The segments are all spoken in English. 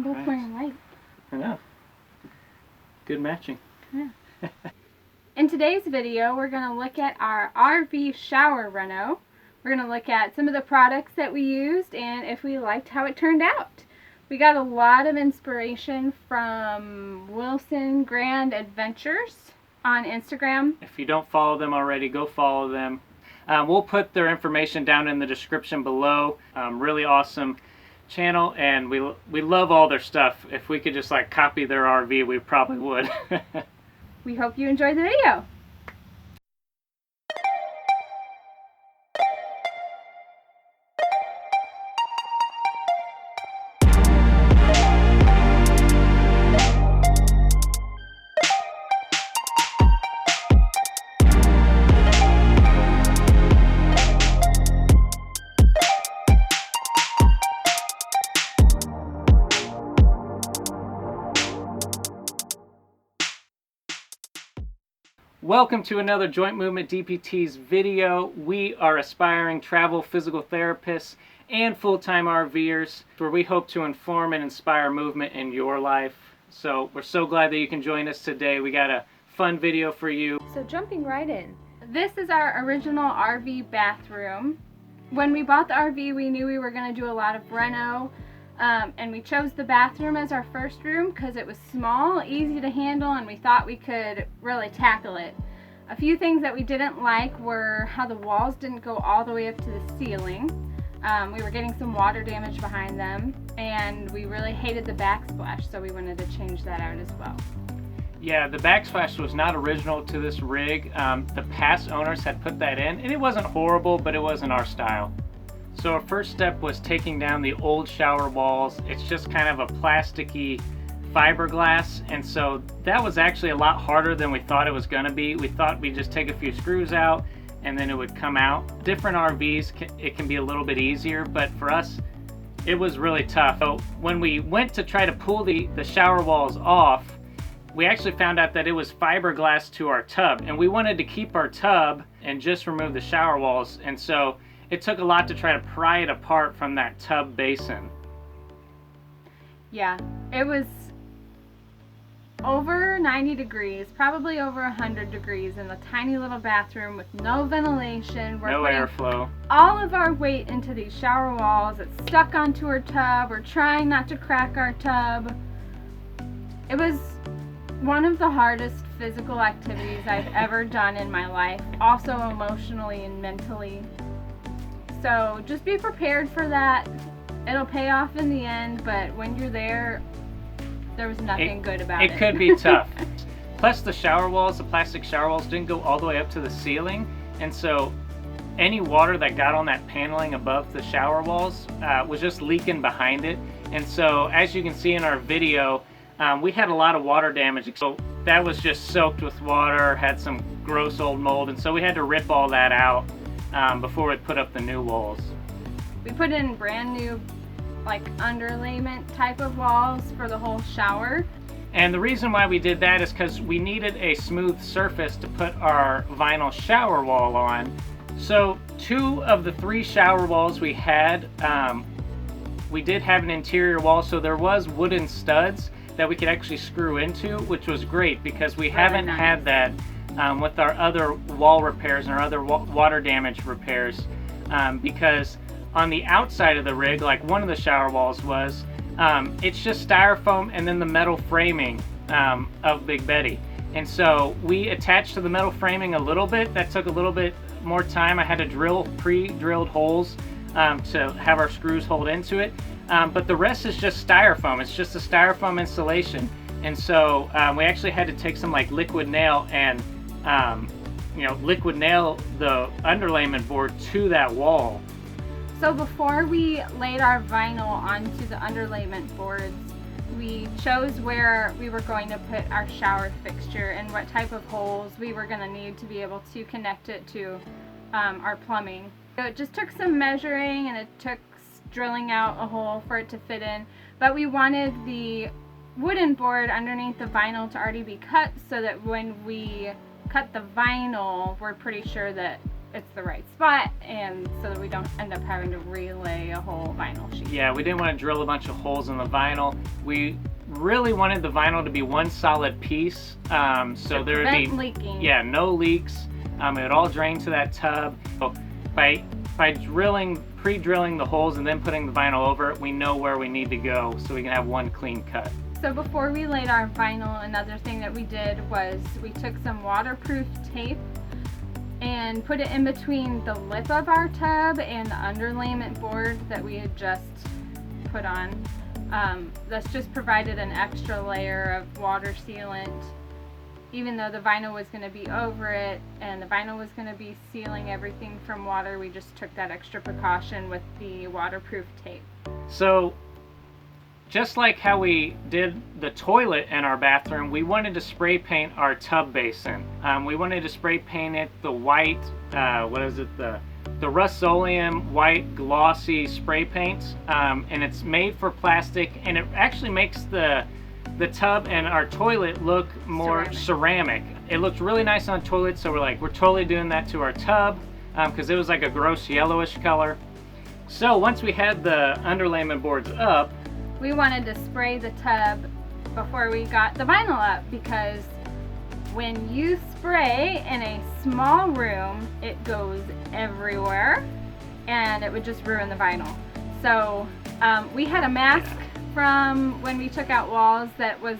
Both wearing white. I know. Good matching. Yeah. In today's video, we're going to look at our RV shower reno. We're going to look at some of the products that we used and if we liked how it turned out. We got a lot of inspiration from Wilson Grand Adventures on Instagram. If you don't follow them already, go follow them. We'll put their information down in the description below. Really awesome channel, and we love all their stuff. If we could just like copy their RV, we probably would. We hope you enjoyed the video. Welcome to another Joint Movement DPT's video. We are aspiring travel physical therapists and full-time RVers where we hope to inform and inspire movement in your life. So we're so glad that you can join us today. We got a fun video for you. So jumping right in. This is our original RV bathroom. When we bought the RV, we knew we were going to do a lot of reno. And we chose the bathroom as our first room because it was small, easy to handle, and we thought we could really tackle it. A few things that we didn't like were how the walls didn't go all the way up to the ceiling. We were getting some water damage behind them, and we really hated the backsplash, so we wanted to change that out as well. Yeah, the backsplash was not original to this rig. The past owners had put that in, and it wasn't horrible, but it wasn't our style. So our first step was taking down the old shower walls. It's just kind of a plasticky fiberglass, and so that was actually a lot harder than we thought it was going to be. We thought we'd just take a few screws out and then it would come out. Different RVs, it can be a little bit easier, but for us, it was really tough. So when we went to try to pull the shower walls off, we actually found out that it was fiberglass to our tub, and we wanted to keep our tub and just remove the shower walls, and so it took a lot to try to pry it apart from that tub basin. Yeah, it was over 90 degrees, probably over 100 degrees in the tiny little bathroom with no ventilation. No airflow. All of our weight into these shower walls. It's stuck onto our tub. We're trying not to crack our tub. It was one of the hardest physical activities I've ever done in my life, also emotionally and mentally. So just be prepared for that. It'll pay off in the end, but when you're there was nothing good about it. It could be tough. Plus the shower walls, the plastic shower walls didn't go all the way up to the ceiling, and so any water that got on that paneling above the shower walls was just leaking behind it. And so as you can see in our video, we had a lot of water damage. So that was just soaked with water, had some gross old mold, and so we had to rip all that out before we put up the new walls. We put in brand new like underlayment type of walls for the whole shower. And the reason why we did that is because we needed a smooth surface to put our vinyl shower wall on. So 2 of the 3 shower walls we had, we did have an interior wall, so there was wooden studs that we could actually screw into, which was great because we haven't had that with our other wall repairs and our other water damage repairs, because on the outside of the rig, like one of the shower walls was, it's just styrofoam and then the metal framing of Big Betty. And so we attached to the metal framing a little bit. That took a little bit more time. I had to drill pre-drilled holes to have our screws hold into it. But the rest is just styrofoam. It's just a styrofoam installation. And so we actually had to take some like liquid nail and liquid nail the underlayment board to that wall. So before we laid our vinyl onto the underlayment boards, we chose where we were going to put our shower fixture and what type of holes we were going to need to be able to connect it to our plumbing. So it just took some measuring and it took drilling out a hole for it to fit in, but we wanted the wooden board underneath the vinyl to already be cut so that when we cut the vinyl, we're pretty sure that it's the right spot, and so that we don't end up having to relay a whole vinyl sheet. Yeah, we didn't want to drill a bunch of holes in the vinyl. We really wanted the vinyl to be one solid piece, so there would be leaking. Yeah, no leaks. It would all drain to that tub. So by pre-drilling the holes and then putting the vinyl over it, we know where we need to go so we can have one clean cut. So before we laid our vinyl, another thing that we did was we took some waterproof tape and put it in between the lip of our tub and the underlayment board that we had just put on. That's just provided an extra layer of water sealant. Even though the vinyl was going to be over it and the vinyl was going to be sealing everything from water, we just took that extra precaution with the waterproof tape. So just like how we did the toilet in our bathroom, we wanted to spray paint our tub basin. We wanted to spray paint it the white, the Rust-Oleum white glossy spray paint, and it's made for plastic, and it actually makes the tub and our toilet look more ceramic. It looks really nice on toilet, so we're totally doing that to our tub because it was like a gross yellowish color. So once we had the underlayment boards up, we wanted to spray the tub before we got the vinyl up, because when you spray in a small room, it goes everywhere and it would just ruin the vinyl. So we had a mask from when we took out walls that was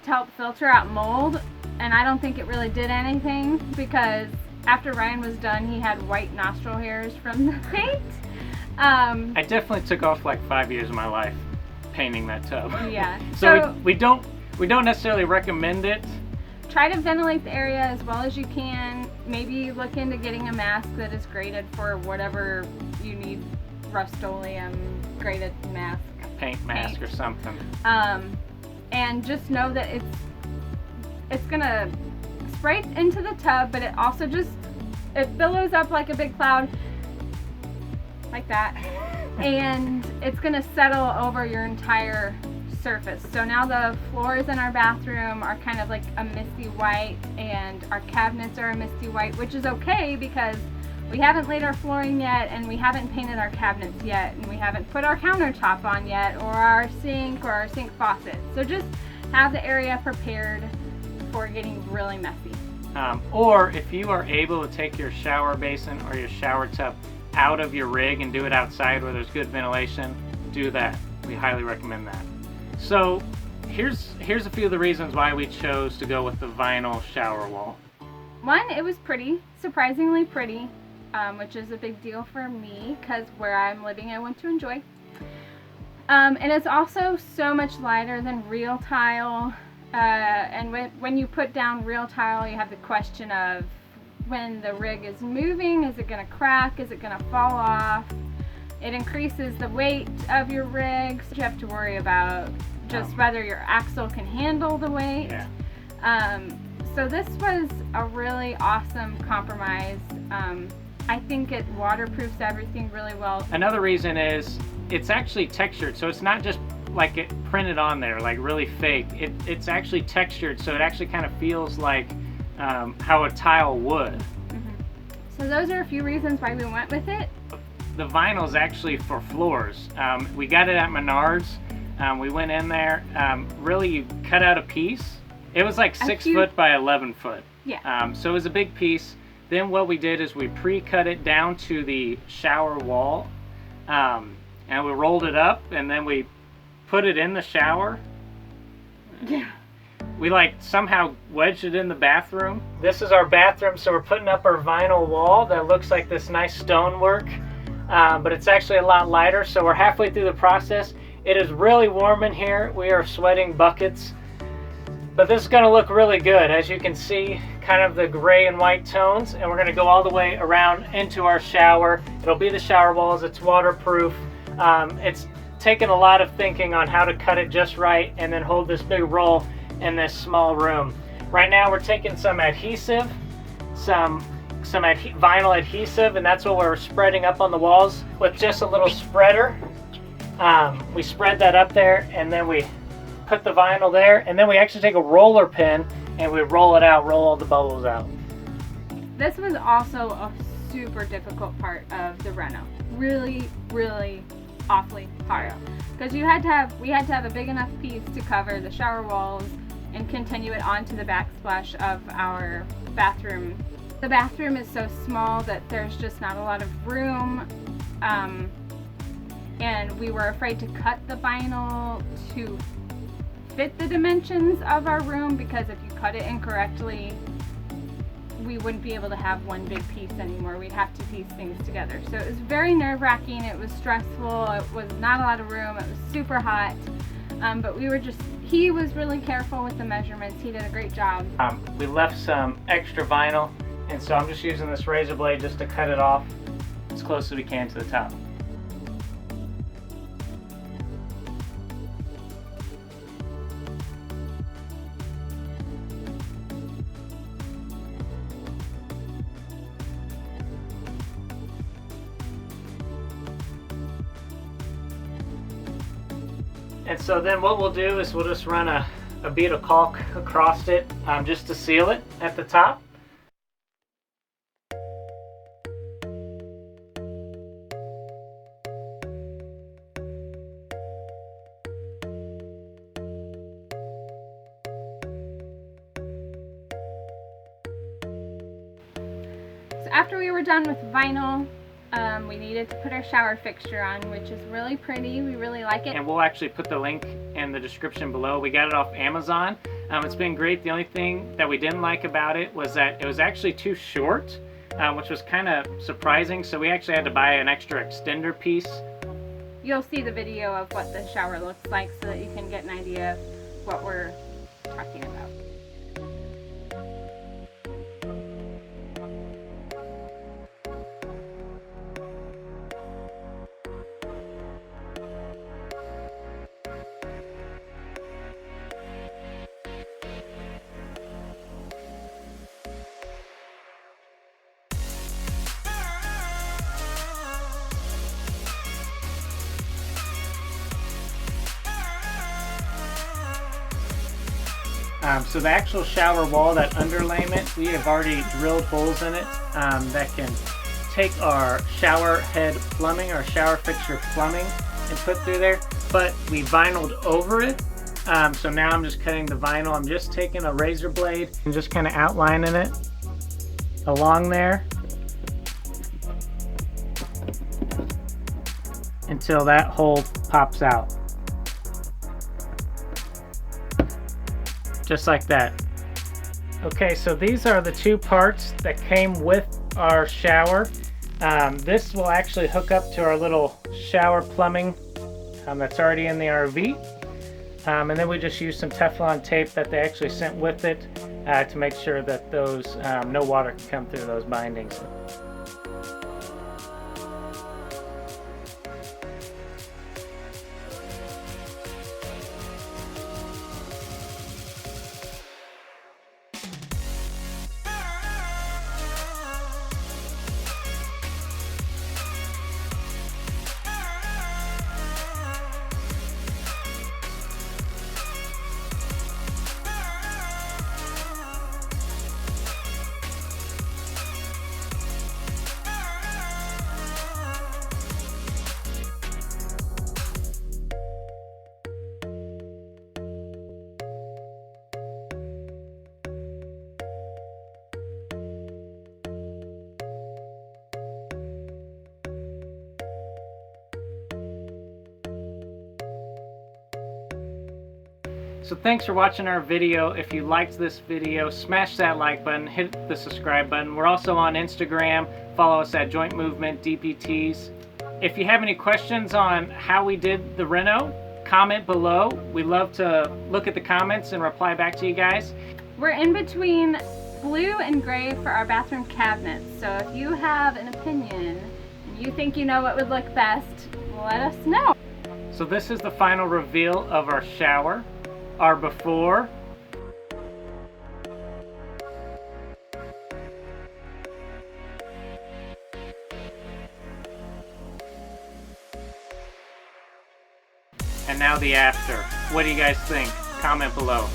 to help filter out mold, and I don't think it really did anything, because after Ryan was done, he had white nostril hairs from the paint. I definitely took off like 5 years of my life painting that tub. Yeah. So we don't necessarily recommend it. Try to ventilate the area as well as you can. Maybe look into getting a mask that is graded for whatever you need. Rust-Oleum graded mask. Paint mask or something. And just know that it's gonna spray into the tub, but it also it billows up like a big cloud, like that, and it's gonna settle over your entire surface. So now the floors in our bathroom are kind of like a misty white, and our cabinets are a misty white, which is okay because we haven't laid our flooring yet, and we haven't painted our cabinets yet, and we haven't put our countertop on yet, or our sink faucet. So just have the area prepared for getting really messy. Or if you are able to take your shower basin or your shower tub out of your rig and do it outside where there's good ventilation, do that. We highly recommend that. So here's a few of the reasons why we chose to go with the vinyl shower wall. One, it was pretty, surprisingly pretty. Which is a big deal for me because where I'm living I want to enjoy. And it's also so much lighter than real tile. And when you put down real tile, you have the question of when the rig is moving, is it going to crack? Is it going to fall off? It increases the weight of your rig, so you have to worry about just whether your axle can handle the weight. Yeah. So this was a really awesome compromise. I think it waterproofs everything really well. Another reason is it's actually textured, so it's not just like it printed on there, like really fake. It's actually textured, so it actually kind of feels like how a tile would. Mm-hmm. So those are a few reasons why we went with it. The vinyl is actually for floors. We got it at Menards. We went in there. Really, you cut out a piece. It was like 6 foot by 11 foot. Yeah. So it was a big piece. Then what we did is we pre-cut it down to the shower wall, and we rolled it up, and then we put it in the shower. Yeah. We somehow wedged it in the bathroom. This is our bathroom, so we're putting up our vinyl wall that looks like this nice stonework, but it's actually a lot lighter, so we're halfway through the process. It is really warm in here. We are sweating buckets. But this is going to look really good. As you can see, kind of the gray and white tones, and we're going to go all the way around into our shower. It'll be the shower walls. It's waterproof. It's taken a lot of thinking on how to cut it just right and then hold this big roll in this small room. Right now we're taking some adhesive, some vinyl adhesive, and that's what we're spreading up on the walls with just a little spreader. We spread that up there, and then we put the vinyl there, and then we actually take a roller pin and we roll it out, roll all the bubbles out. This was also a super difficult part of the reno. Really, really awfully hard. Because we had to have a big enough piece to cover the shower walls and continue it onto the backsplash of our bathroom. The bathroom is so small that there's just not a lot of room, and we were afraid to cut the vinyl to fit the dimensions of our room, because if you cut it incorrectly, we wouldn't be able to have one big piece anymore. We'd have to piece things together. So it was very nerve-wracking. It was stressful. It was not a lot of room. It was super hot. But he was really careful with the measurements. He did a great job. We left some extra vinyl, and so I'm just using this razor blade just to cut it off as close as we can to the top. And so then what we'll do is we'll just run a bead of caulk across it just to seal it at the top. So after we were done with vinyl, we needed to put our shower fixture on, which is really pretty. We really like it. And we'll actually put the link in the description below. We got it off Amazon. It's been great. The only thing that we didn't like about it was that it was actually too short, which was kind of surprising. So we actually had to buy an extra extender piece. You'll see the video of what the shower looks like so that you can get an idea of what we're talking about. So the actual shower wall, that underlayment, we have already drilled holes in it that can take our shower head plumbing, our shower fixture plumbing, and put through there. But we vinyled over it. So now I'm just cutting the vinyl. I'm just taking a razor blade and just kind of outlining it along there until that hole pops out. Just like that. Okay, so these are the two parts that came with our shower. This will actually hook up to our little shower plumbing that's already in the RV. And then we just use some Teflon tape that they actually sent with it to make sure that those no water can come through those bindings. So thanks for watching our video. If you liked this video, smash that like button, hit the subscribe button. We're also on Instagram. Follow us at Joint Movement DPTs. If you have any questions on how we did the reno, comment below. We love to look at the comments and reply back to you guys. We're in between blue and gray for our bathroom cabinets. So if you have an opinion and you think you know what would look best, let us know. So this is the final reveal of our shower. Our before, and now the after. What do you guys think? Comment below.